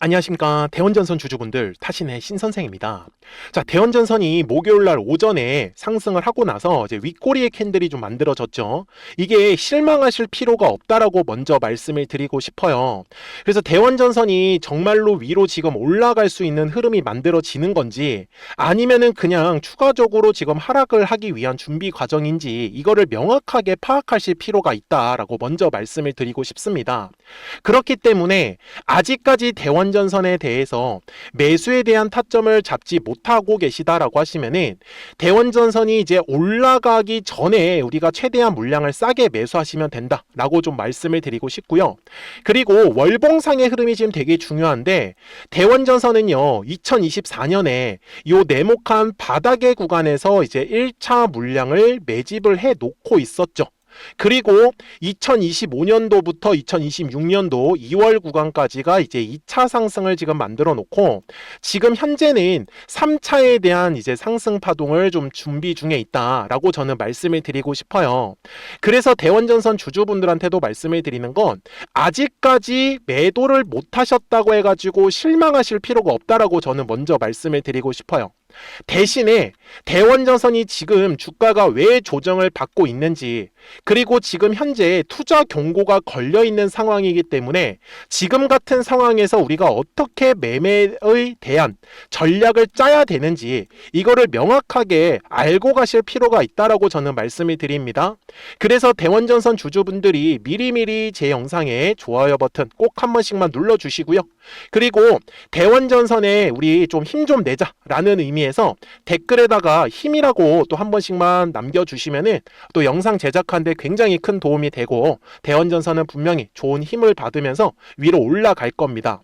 안녕하십니까. 대원전선 주주분들, 타신의 신선생입니다. 자, 대원전선이 목요일날 오전에 상승을 하고 나서 이제 윗꼬리의 캔들이 좀 만들어졌죠. 이게 실망하실 필요가 없다라고 먼저 말씀을 드리고 싶어요. 그래서 대원전선이 정말로 위로 지금 올라갈 수 있는 흐름이 만들어지는 건지 아니면은 그냥 추가적으로 지금 하락을 하기 위한 준비 과정인지 이거를 명확하게 파악하실 필요가 있다라고 먼저 말씀을 드리고 싶습니다. 그렇기 때문에 아직까지 대원전선에 대해서 매수에 대한 타점을 잡지 못하고 계시다라고 하시면은 대원전선이 이제 올라가기 전에 우리가 최대한 물량을 싸게 매수하시면 된다라고 좀 말씀을 드리고 싶고요. 그리고 월봉상의 흐름이 지금 되게 중요한데 대원전선은요 2024년에 요 네모칸 바닥의 구간에서 이제 1차 물량을 매집을 해 놓고 있었죠. 그리고 2025년도부터 2026년도 2월 구간까지가 이제 2차 상승을 지금 만들어 놓고 지금 현재는 3차에 대한 이제 상승 파동을 좀 준비 중에 있다라고 저는 말씀을 드리고 싶어요. 그래서 대원전선 주주분들한테도 말씀을 드리는 건 아직까지 매도를 못 하셨다고 해가지고 실망하실 필요가 없다라고 저는 먼저 말씀을 드리고 싶어요. 대신에 대원전선이 지금 주가가 왜 조정을 받고 있는지 그리고 지금 현재 투자 경고가 걸려 있는 상황이기 때문에 지금 같은 상황에서 우리가 어떻게 매매에 대한 전략을 짜야 되는지 이거를 명확하게 알고 가실 필요가 있다라고 저는 말씀을 드립니다. 그래서 대원전선 주주분들이 미리미리 제 영상에 좋아요 버튼 꼭 한 번씩만 눌러주시고요. 그리고 대원전선에 우리 좀 힘 좀 내자 라는 의미에서 댓글에다가 힘이라고 또 한 번씩만 남겨주시면은 또 영상 제작하는데 굉장히 큰 도움이 되고 대원전선은 분명히 좋은 힘을 받으면서 위로 올라갈 겁니다.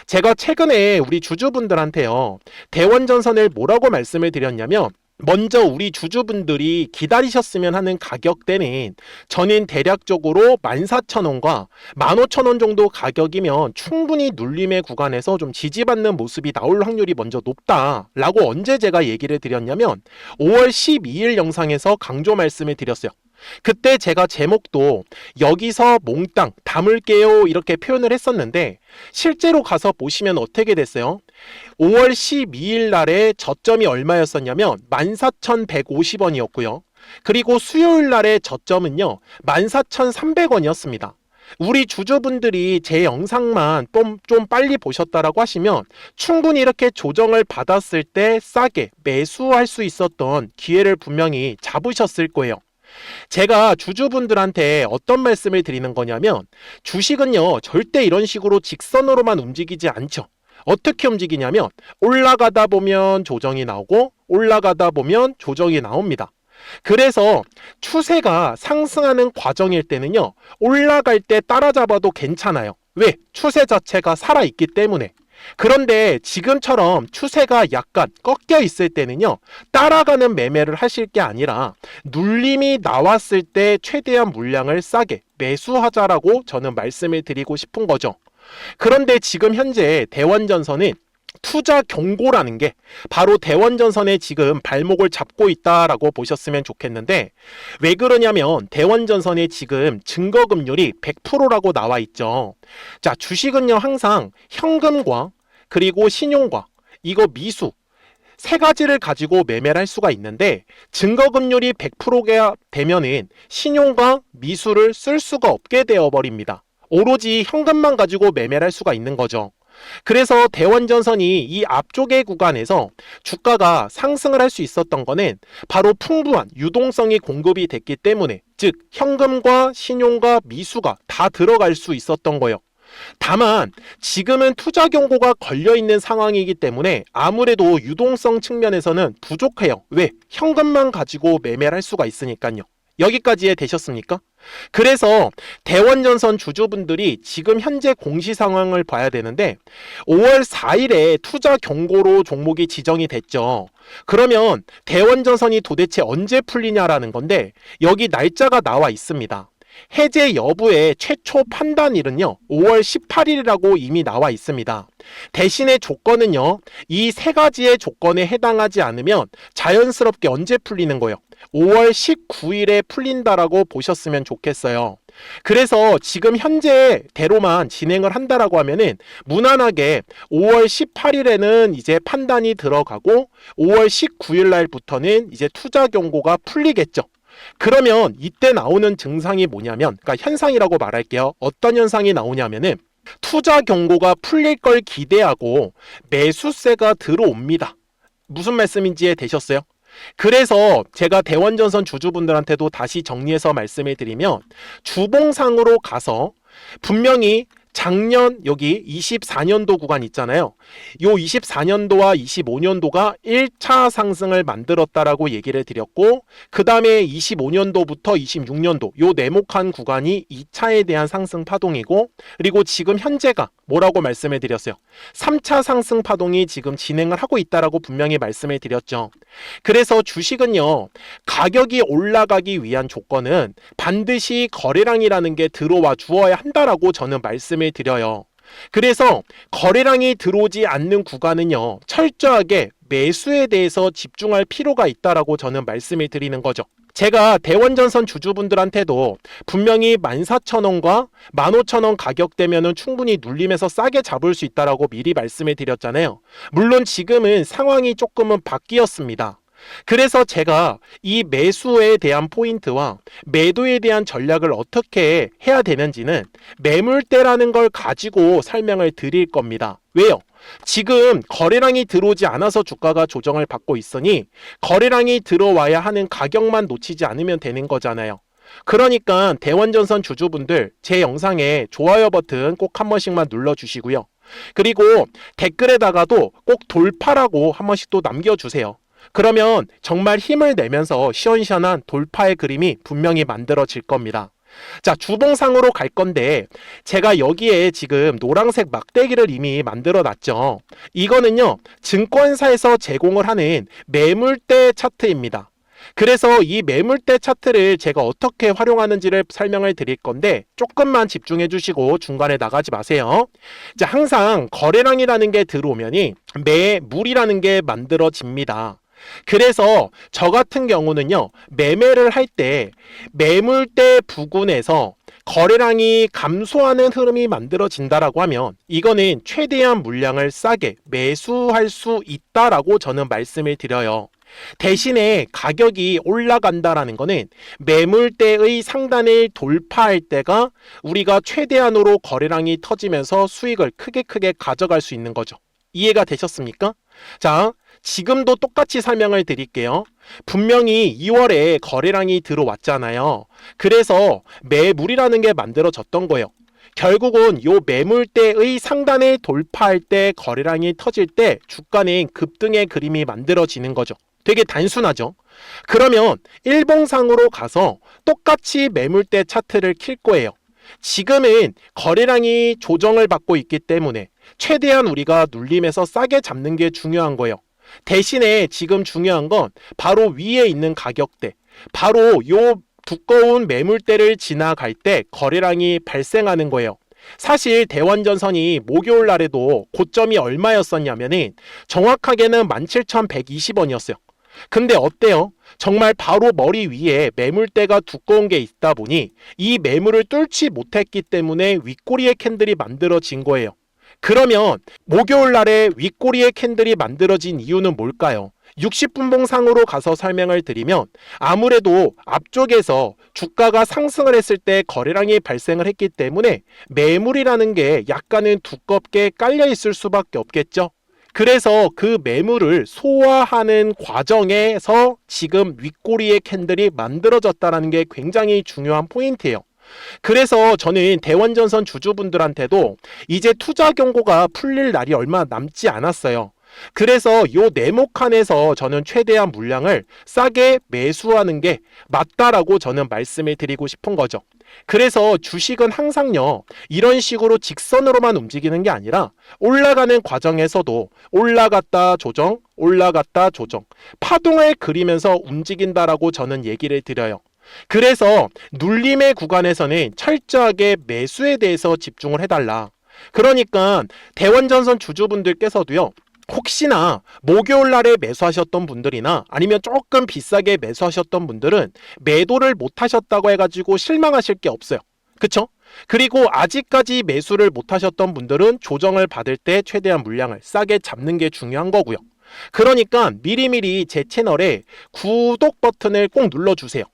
제가 최근에 우리 주주분들한테요 대원전선을 뭐라고 말씀을 드렸냐면 먼저 우리 주주분들이 기다리셨으면 하는 가격대는 저는 대략적으로 14,000원과 15,000원 정도 가격이면 충분히 눌림의 구간에서 좀 지지받는 모습이 나올 확률이 먼저 높다라고 언제 제가 얘기를 드렸냐면 5월 12일 영상에서 강조 말씀을 드렸어요. 그때 제가 제목도 여기서 몽땅 담을게요 이렇게 표현을 했었는데 실제로 가서 보시면 어떻게 됐어요? 5월 12일 날에 저점이 얼마였었냐면 14,150원이었고요. 그리고 수요일 날의 저점은요 14,300원이었습니다. 우리 주주분들이 제 영상만 좀 빨리 보셨다라고 하시면 충분히 이렇게 조정을 받았을 때 싸게 매수할 수 있었던 기회를 분명히 잡으셨을 거예요. 제가 주주분들한테 어떤 말씀을 드리는 거냐면 주식은요 절대 이런 식으로 직선으로만 움직이지 않죠. 어떻게 움직이냐면 올라가다 보면 조정이 나오고 올라가다 보면 조정이 나옵니다. 그래서 추세가 상승하는 과정일 때는요 올라갈 때 따라잡아도 괜찮아요. 왜? 추세 자체가 살아있기 때문에. 그런데 지금처럼 추세가 약간 꺾여 있을 때는요 따라가는 매매를 하실 게 아니라 눌림이 나왔을 때 최대한 물량을 싸게 매수하자라고 저는 말씀을 드리고 싶은 거죠. 그런데 지금 현재 대원전선은 투자 경고라는 게 바로 대원전선에 지금 발목을 잡고 있다라고 보셨으면 좋겠는데 왜 그러냐면 대원전선에 지금 증거금률이 100%라고 나와 있죠. 자, 주식은요 항상 현금과 그리고 신용과 이거 미수 세 가지를 가지고 매매를 할 수가 있는데 증거금률이 100%가 되면은 신용과 미수를 쓸 수가 없게 되어버립니다. 오로지 현금만 가지고 매매를 할 수가 있는 거죠. 그래서 대원전선이 이 앞쪽의 구간에서 주가가 상승을 할 수 있었던 거는 바로 풍부한 유동성이 공급이 됐기 때문에 즉 현금과 신용과 미수가 다 들어갈 수 있었던 거예요. 다만 지금은 투자 경고가 걸려있는 상황이기 때문에 아무래도 유동성 측면에서는 부족해요. 왜? 현금만 가지고 매매를 할 수가 있으니까요. 여기까지 되셨습니까? 그래서 대원전선 주주분들이 지금 현재 공시 상황을 봐야 되는데 5월 4일에 투자 경고로 종목이 지정이 됐죠. 그러면 대원전선이 도대체 언제 풀리냐라는 건데 여기 날짜가 나와 있습니다. 해제 여부의 최초 판단일은요, 5월 18일이라고 이미 나와 있습니다. 대신에 조건은요, 이 세 가지의 조건에 해당하지 않으면 자연스럽게 언제 풀리는 거예요? 5월 19일에 풀린다라고 보셨으면 좋겠어요. 그래서 지금 현재대로만 진행을 한다라고 하면은 무난하게 5월 18일에는 이제 판단이 들어가고 5월 19일 날부터는 이제 투자 경고가 풀리겠죠. 그러면 이때 나오는 증상이 뭐냐면, 그러니까 현상이라고 말할게요. 어떤 현상이 나오냐면은 투자 경고가 풀릴 걸 기대하고 매수세가 들어옵니다. 무슨 말씀인지 이해되셨어요? 그래서 제가 대원전선 주주분들한테도 다시 정리해서 말씀을 드리면, 주봉상으로 가서 분명히 작년 여기 24년도 구간 있잖아요. 요 24년도와 25년도가 1차 상승을 만들었다라고 얘기를 드렸고, 그 다음에 25년도부터 26년도 요 네모칸 구간이 2차에 대한 상승 파동이고, 그리고 지금 현재가 뭐라고 말씀을 드렸어요? 3차 상승 파동이 지금 진행을 하고 있다라고 분명히 말씀을 드렸죠. 그래서 주식은요, 가격이 올라가기 위한 조건은 반드시 거래량이라는 게 들어와 주어야 한다라고 저는 말씀을 드려요. 그래서 거래량이 들어오지 않는 구간은요, 철저하게 매수에 대해서 집중할 필요가 있다라고 저는 말씀을 드리는 거죠. 제가 대원전선 주주분들한테도 분명히 14,000원과 15,000원 가격대면은 충분히 눌림에서 싸게 잡을 수 있다라고 미리 말씀을 드렸잖아요. 물론 지금은 상황이 조금은 바뀌었습니다. 그래서 제가 이 매수에 대한 포인트와 매도에 대한 전략을 어떻게 해야 되는지는 매물대라는 걸 가지고 설명을 드릴 겁니다. 왜요? 지금 거래량이 들어오지 않아서 주가가 조정을 받고 있으니 거래량이 들어와야 하는 가격만 놓치지 않으면 되는 거잖아요. 그러니까 대원전선 주주분들 제 영상에 좋아요 버튼 꼭 한 번씩만 눌러주시고요. 그리고 댓글에다가도 꼭 돌파라고 한 번씩 또 남겨주세요. 그러면 정말 힘을 내면서 시원시원한 돌파의 그림이 분명히 만들어질 겁니다. 자, 주봉상으로 갈 건데 제가 여기에 지금 노란색 막대기를 이미 만들어 놨죠. 이거는요, 증권사에서 제공을 하는 매물대 차트입니다. 그래서 이 매물대 차트를 제가 어떻게 활용하는지를 설명을 드릴 건데 조금만 집중해 주시고 중간에 나가지 마세요. 자, 항상 거래량이라는 게 들어오면이 매물이라는 게 만들어집니다. 그래서 저 같은 경우는요, 매매를 할 때 매물대 부근에서 거래량이 감소하는 흐름이 만들어진다라고 하면 이거는 최대한 물량을 싸게 매수할 수 있다라고 저는 말씀을 드려요. 대신에 가격이 올라간다라는 거는 매물대의 상단을 돌파할 때가 우리가 최대한으로 거래량이 터지면서 수익을 크게 가져갈 수 있는 거죠. 이해가 되셨습니까? 자, 지금도 똑같이 설명을 드릴게요. 분명히 2월에 거래량이 들어왔잖아요. 그래서 매물이라는 게 만들어졌던 거예요. 결국은 요 매물대의 상단을 돌파할 때 거래량이 터질 때 주가는 급등의 그림이 만들어지는 거죠. 되게 단순하죠. 그러면 일봉상으로 가서 똑같이 매물대 차트를 킬 거예요. 지금은 거래량이 조정을 받고 있기 때문에 최대한 우리가 눌림에서 싸게 잡는 게 중요한 거예요. 대신에 지금 중요한 건 바로 위에 있는 가격대, 바로 요 두꺼운 매물대를 지나갈 때 거래량이 발생하는 거예요. 사실 대원전선이 목요일 날에도 고점이 얼마였었냐면은 정확하게는 17,120원이었어요. 근데 어때요? 정말 바로 머리 위에 매물대가 두꺼운 게 있다 보니 이 매물을 뚫지 못했기 때문에 윗꼬리의 캔들이 만들어진 거예요. 그러면 목요일 날에 윗꼬리의 캔들이 만들어진 이유는 뭘까요? 60분봉상으로 가서 설명을 드리면 아무래도 앞쪽에서 주가가 상승을 했을 때 거래량이 발생을 했기 때문에 매물이라는 게 약간은 두껍게 깔려 있을 수밖에 없겠죠. 그래서 그 매물을 소화하는 과정에서 지금 윗꼬리의 캔들이 만들어졌다는 게 굉장히 중요한 포인트예요. 그래서 저는 대원전선 주주분들한테도 이제 투자 경고가 풀릴 날이 얼마 남지 않았어요. 그래서 요 네모칸에서 저는 최대한 물량을 싸게 매수하는 게 맞다라고 저는 말씀을 드리고 싶은 거죠. 그래서 주식은 항상요, 이런 식으로 직선으로만 움직이는 게 아니라 올라가는 과정에서도 올라갔다 조정, 올라갔다 조정, 파동을 그리면서 움직인다라고 저는 얘기를 드려요. 그래서 눌림의 구간에서는 철저하게 매수에 대해서 집중을 해달라. 그러니까 대원전선 주주분들께서도요, 혹시나 목요일 날에 매수하셨던 분들이나 아니면 조금 비싸게 매수하셨던 분들은 매도를 못 하셨다고 해가지고 실망하실 게 없어요. 그쵸? 그리고 아직까지 매수를 못 하셨던 분들은 조정을 받을 때 최대한 물량을 싸게 잡는 게 중요한 거고요. 그러니까 미리미리 제 채널에 구독 버튼을 꼭 눌러주세요.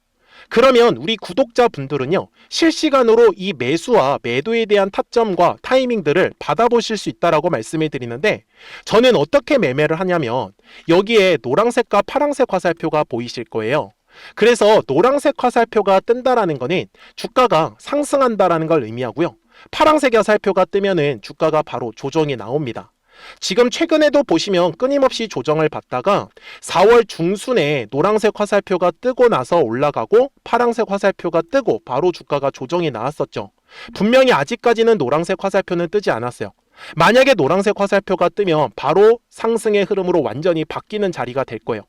그러면 우리 구독자분들은요, 실시간으로 이 매수와 매도에 대한 타점과 타이밍들을 받아보실 수 있다라고 말씀을 드리는데, 저는 어떻게 매매를 하냐면 여기에 노란색과 파란색 화살표가 보이실 거예요. 그래서 노란색 화살표가 뜬다라는 거는 주가가 상승한다라는 걸 의미하고요. 파란색 화살표가 뜨면은 주가가 바로 조정이 나옵니다. 지금 최근에도 보시면 끊임없이 조정을 받다가 4월 중순에 노란색 화살표가 뜨고 나서 올라가고 파란색 화살표가 뜨고 바로 주가가 조정이 나왔었죠. 분명히 아직까지는 노란색 화살표는 뜨지 않았어요. 만약에 노란색 화살표가 뜨면 바로 상승의 흐름으로 완전히 바뀌는 자리가 될 거예요.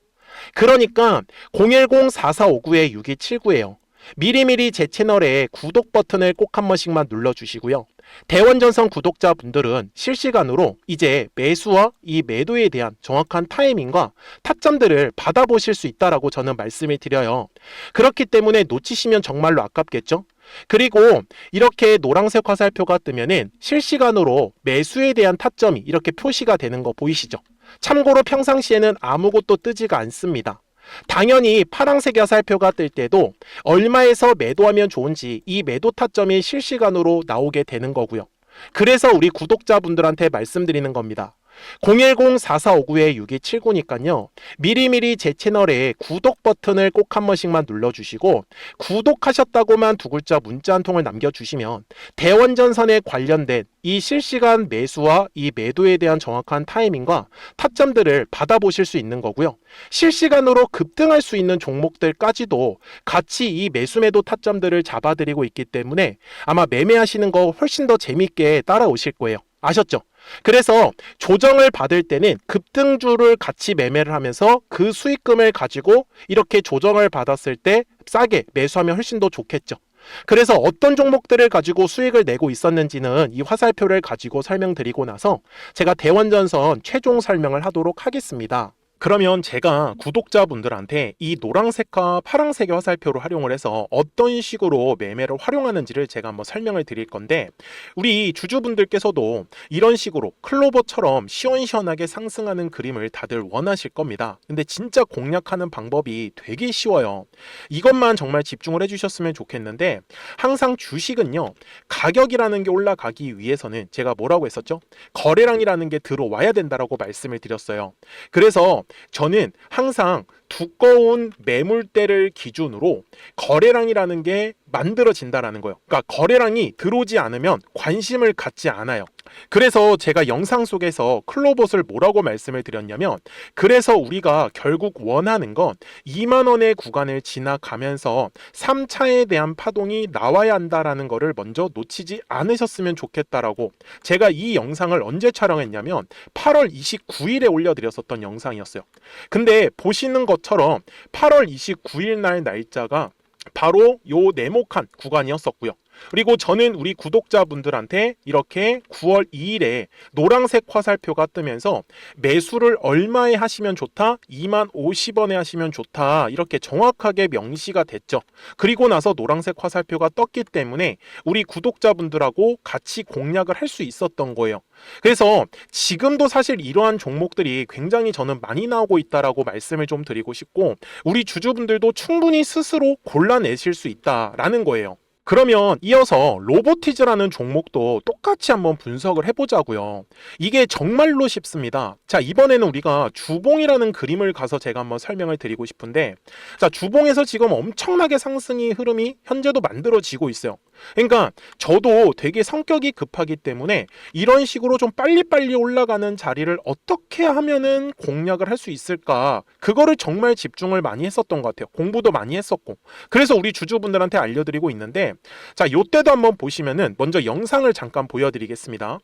그러니까 010-4459-6279예요. 미리미리 제 채널에 구독 버튼을 꼭 한 번씩만 눌러주시고요. 대원전선 구독자분들은 실시간으로 이제 매수와 이 매도에 대한 정확한 타이밍과 타점들을 받아보실 수 있다라고 저는 말씀을 드려요. 그렇기 때문에 놓치시면 정말로 아깝겠죠? 그리고 이렇게 노란색 화살표가 뜨면은 실시간으로 매수에 대한 타점이 이렇게 표시가 되는 거 보이시죠? 참고로 평상시에는 아무것도 뜨지가 않습니다. 당연히 파란색 화살표가 뜰 때도 얼마에서 매도하면 좋은지 이 매도 타점이 실시간으로 나오게 되는 거고요. 그래서 우리 구독자분들한테 말씀드리는 겁니다. 010-4459-6279니까요. 미리미리 제 채널에 구독 버튼을 꼭 한 번씩만 눌러주시고 구독하셨다고만 두 글자 문자 한 통을 남겨주시면 대원전선에 관련된 이 실시간 매수와 이 매도에 대한 정확한 타이밍과 타점들을 받아보실 수 있는 거고요. 실시간으로 급등할 수 있는 종목들까지도 같이 이 매수 매도 타점들을 잡아드리고 있기 때문에 아마 매매하시는 거 훨씬 더 재밌게 따라오실 거예요. 아셨죠? 그래서 조정을 받을 때는 급등주를 같이 매매를 하면서 그 수익금을 가지고 이렇게 조정을 받았을 때 싸게 매수하면 훨씬 더 좋겠죠. 그래서 어떤 종목들을 가지고 수익을 내고 있었는지는 이 화살표를 가지고 설명드리고 나서 제가 대원전선 최종 설명을 하도록 하겠습니다. 그러면 제가 구독자분들한테 이 노란색과 파란색의 화살표를 활용을 해서 어떤 식으로 매매를 활용하는지를 제가 한번 설명을 드릴 건데, 우리 주주분들께서도 이런 식으로 클로버처럼 시원시원하게 상승하는 그림을 다들 원하실 겁니다. 근데 진짜 공략하는 방법이 되게 쉬워요. 이것만 정말 집중을 해주셨으면 좋겠는데, 항상 주식은요, 가격이라는 게 올라가기 위해서는 제가 뭐라고 했었죠? 거래량이라는 게 들어와야 된다라고 말씀을 드렸어요. 그래서 저는 항상 두꺼운 매물대를 기준으로 거래량이라는 게 만들어진다라는 거예요. 그러니까 거래량이 들어오지 않으면 관심을 갖지 않아요. 그래서 제가 영상 속에서 클로봇을 뭐라고 말씀을 드렸냐면, 그래서 우리가 결국 원하는 건 2만 원의 구간을 지나가면서 3차에 대한 파동이 나와야 한다라는 거를 먼저 놓치지 않으셨으면 좋겠다라고, 제가 이 영상을 언제 촬영했냐면 8월 29일에 올려드렸었던 영상이었어요. 근데 보시는 것처럼 8월 29일 날 날짜가 바로 요 네모칸 구간이었었고요. 그리고 저는 우리 구독자분들한테 이렇게 9월 2일에 노란색 화살표가 뜨면서 매수를 얼마에 하시면 좋다? 2만 50원에 하시면 좋다. 이렇게 정확하게 명시가 됐죠. 그리고 나서 노란색 화살표가 떴기 때문에 우리 구독자분들하고 같이 공략을 할 수 있었던 거예요. 그래서 지금도 사실 이러한 종목들이 굉장히 저는 많이 나오고 있다라고 말씀을 좀 드리고 싶고, 우리 주주분들도 충분히 스스로 골라내실 수 있다라는 거예요. 그러면 이어서 로보티즈라는 종목도 똑같이 한번 분석을 해보자고요. 이게 정말로 쉽습니다. 자, 이번에는 우리가 주봉이라는 그림을 가서 제가 한번 설명을 드리고 싶은데, 자, 주봉에서 지금 엄청나게 상승이 흐름이 현재도 만들어지고 있어요. 그러니까 저도 되게 성격이 급하기 때문에 이런 식으로 좀 빨리빨리 올라가는 자리를 어떻게 하면은 공략을 할 수 있을까, 그거를 정말 집중을 많이 했었던 것 같아요. 공부도 많이 했었고. 그래서 우리 주주분들한테 알려드리고 있는데, 있는데, 자, 요때도 한번 보시면은 먼저 영상을 잠깐 보여드리겠습니다.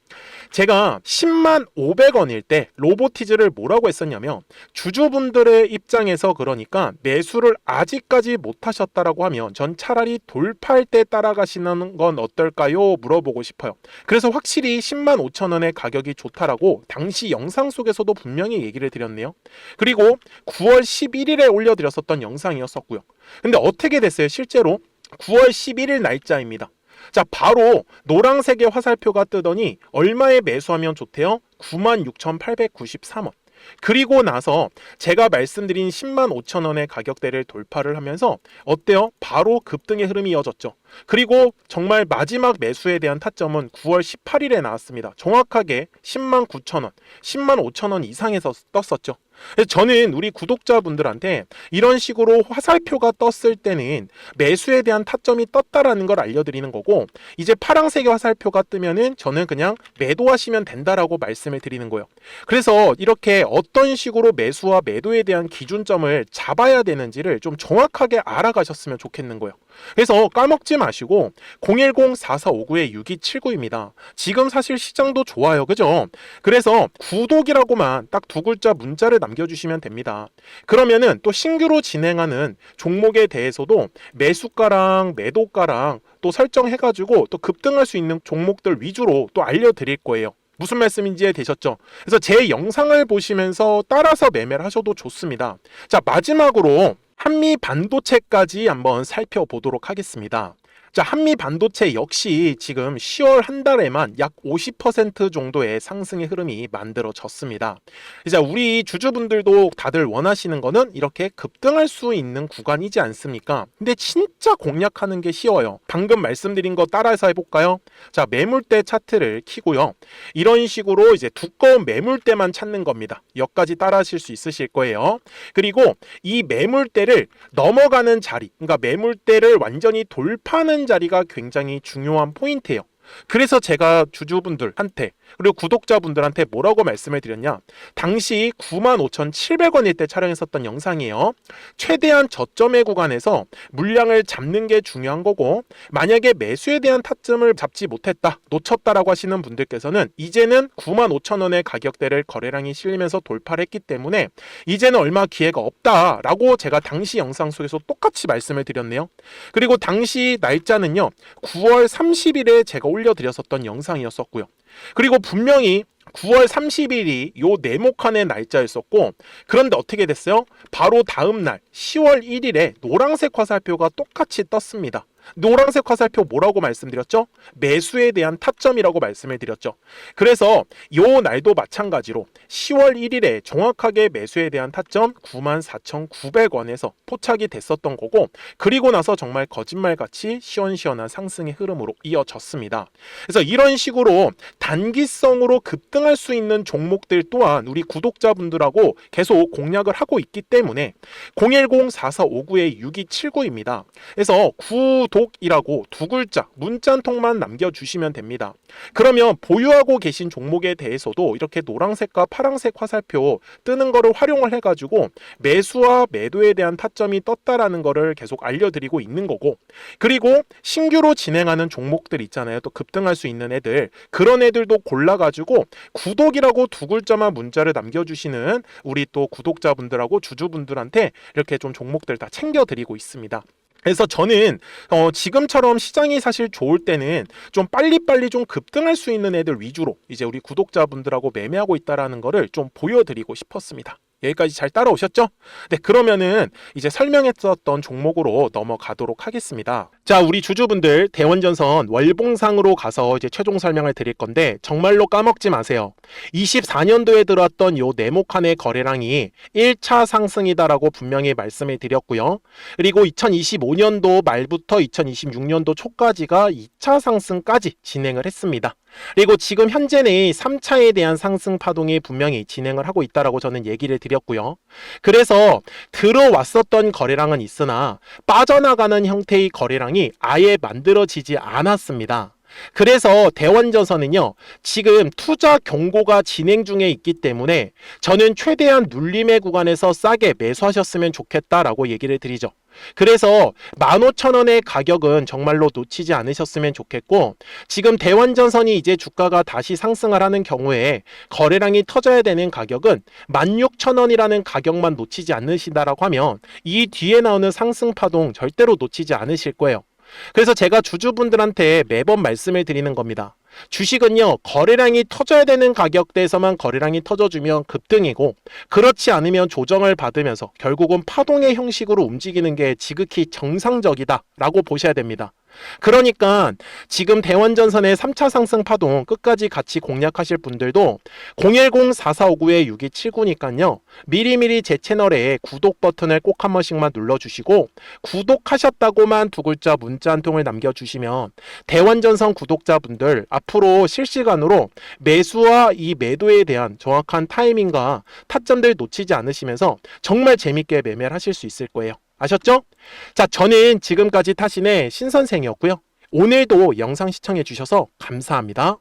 제가 10만 500원일 때 로보티즈를 뭐라고 했었냐면, 주주분들의 입장에서 그러니까 매수를 아직까지 못 하셨다라고 하면 전 차라리 돌파할 때 따라가시는 건 어떨까요? 물어보고 싶어요. 그래서 확실히 10만 5천 원의 가격이 좋다라고 당시 영상 속에서도 분명히 얘기를 드렸네요. 그리고 9월 11일에 올려드렸었던 영상이었었고요. 근데 어떻게 됐어요? 실제로 9월 11일 날짜입니다. 자, 바로 노란색의 화살표가 뜨더니 얼마에 매수하면 좋대요? 96,893원. 그리고 나서 제가 말씀드린 10만 5천 원의 가격대를 돌파를 하면서 어때요? 바로 급등의 흐름이 이어졌죠. 그리고 정말 마지막 매수에 대한 타점은 9월 18일에 나왔습니다. 정확하게 10만 9천 원, 10만 5천 원 이상에서 떴었죠. 저는 우리 구독자분들한테 이런 식으로 화살표가 떴을 때는 매수에 대한 타점이 떴다라는 걸 알려드리는 거고, 이제 파란색의 화살표가 뜨면은 저는 그냥 매도하시면 된다라고 말씀을 드리는 거예요. 그래서 이렇게 어떤 식으로 매수와 매도에 대한 기준점을 잡아야 되는지를 좀 정확하게 알아가셨으면 좋겠는 거예요. 그래서 까먹지 마시고 010-4459-6279입니다. 지금 사실 시장도 좋아요. 그죠? 그래서 구독이라고만 딱 두 글자 문자를 남겨주시면 됩니다. 그러면은 또 신규로 진행하는 종목에 대해서도 매수가랑 매도가랑 또 설정해가지고 또 급등할 수 있는 종목들 위주로 또 알려드릴 거예요. 무슨 말씀인지 이해되셨죠? 그래서 제 영상을 보시면서 따라서 매매를 하셔도 좋습니다. 자, 마지막으로 한미 반도체까지 한번 살펴보도록 하겠습니다. 자, 한미 반도체 역시 지금 10월 한 달에만 약 50% 정도의 상승의 흐름이 만들어졌습니다. 이제 우리 주주분들도 다들 원하시는 거는 이렇게 급등할 수 있는 구간이지 않습니까? 근데 진짜 공략하는 게 쉬워요. 방금 말씀드린 거 따라해서 해볼까요? 자, 매물대 차트를 키고요. 이런 식으로 이제 두꺼운 매물대만 찾는 겁니다. 여기까지 따라하실 수 있으실 거예요. 그리고 이 매물대를 넘어가는 자리, 그러니까 매물대를 완전히 돌파하는 자리가 굉장히 중요한 포인트예요. 그래서 제가 주주분들한테 그리고 구독자분들한테 뭐라고 말씀을 드렸냐, 당시 95,700원일 때 촬영했었던 영상이에요. 최대한 저점의 구간에서 물량을 잡는 게 중요한 거고, 만약에 매수에 대한 타점을 잡지 못했다, 놓쳤다라고 하시는 분들께서는 이제는 95,000원의 가격대를 거래량이 실리면서 돌파를 했기 때문에 이제는 얼마 기회가 없다라고 제가 당시 영상 속에서 똑같이 말씀을 드렸네요. 그리고 당시 날짜는요, 9월 30일에 제가 올려드렸었던 영상이었었고요. 그리고 분명히 9월 30일이 요 네모칸의 날짜였었고, 그런데 어떻게 됐어요? 바로 다음 날 10월 1일에 노란색 화살표가 똑같이 떴습니다. 노란색 화살표 뭐라고 말씀드렸죠? 매수에 대한 타점이라고 말씀을 드렸죠. 그래서 요 날도 마찬가지로 10월 1일에 정확하게 매수에 대한 타점 94,900원에서 포착이 됐었던 거고, 그리고 나서 정말 거짓말같이 시원시원한 상승의 흐름으로 이어졌습니다. 그래서 이런 식으로 단기성으로 급등할 수 있는 종목들 또한 우리 구독자분들하고 계속 공략을 하고 있기 때문에 010-4459-6279입니다. 그래서 구독이라고 두 글자 문자 한 통만 남겨주시면 됩니다. 그러면 보유하고 계신 종목에 대해서도 이렇게 노란색과 파란색 화살표 뜨는 거를 활용을 해가지고 매수와 매도에 대한 타점이 떴다라는 거를 계속 알려드리고 있는 거고, 그리고 신규로 진행하는 종목들 있잖아요. 또 급등할 수 있는 애들, 그런 애들도 골라가지고 구독이라고 두 글자만 문자를 남겨주시는 우리 또 구독자분들하고 주주분들한테 이렇게 좀 종목들 다 챙겨드리고 있습니다. 그래서 저는 지금처럼 시장이 사실 좋을 때는 좀 빨리빨리 좀 급등할 수 있는 애들 위주로 이제 우리 구독자분들하고 매매하고 있다라는 거를 좀 보여드리고 싶었습니다. 여기까지 잘 따라오셨죠? 네, 그러면은 이제 설명했었던 종목으로 넘어가도록 하겠습니다. 자, 우리 주주분들 대원전선 월봉상으로 가서 이제 최종 설명을 드릴 건데 정말로 까먹지 마세요. 24년도에 들어왔던 요 네모칸의 거래량이 1차 상승이다라고 분명히 말씀을 드렸고요. 그리고 2025년도 말부터 2026년도 초까지가 2차 상승까지 진행을 했습니다. 그리고 지금 현재는 3차에 대한 상승 파동이 분명히 진행을 하고 있다라고 저는 얘기를 드렸고요. 그래서 들어왔었던 거래량은 있으나 빠져나가는 형태의 거래량이 아예 만들어지지 않았습니다. 그래서 대원전선은요, 지금 투자 경고가 진행 중에 있기 때문에 저는 최대한 눌림의 구간에서 싸게 매수하셨으면 좋겠다라고 얘기를 드리죠. 그래서 15,000원의 가격은 정말로 놓치지 않으셨으면 좋겠고, 지금 대환전선이 이제 주가가 다시 상승을 하는 경우에 거래량이 터져야 되는 가격은 16,000원이라는 가격만 놓치지 않으신다라고 하면 이 뒤에 나오는 상승 파동 절대로 놓치지 않으실 거예요. 그래서 제가 주주분들한테 매번 말씀을 드리는 겁니다. 주식은요, 거래량이 터져야 되는 가격대에서만 거래량이 터져주면 급등이고, 그렇지 않으면 조정을 받으면서 결국은 파동의 형식으로 움직이는 게 지극히 정상적이다라고 보셔야 됩니다. 그러니까 지금 대환전선의 3차 상승 파동 끝까지 같이 공략하실 분들도 010-4459-6279니까요. 미리미리 제 채널에 구독 버튼을 꼭 한 번씩만 눌러주시고, 구독하셨다고만 두 글자 문자 한 통을 남겨주시면 대환전선 구독자분들 앞으로 실시간으로 매수와 이 매도에 대한 정확한 타이밍과 타점들 놓치지 않으시면서 정말 재밌게 매매를 하실 수 있을 거예요. 아셨죠? 자, 저는 지금까지 타신의 신선생이었고요. 오늘도 영상 시청해 주셔서 감사합니다.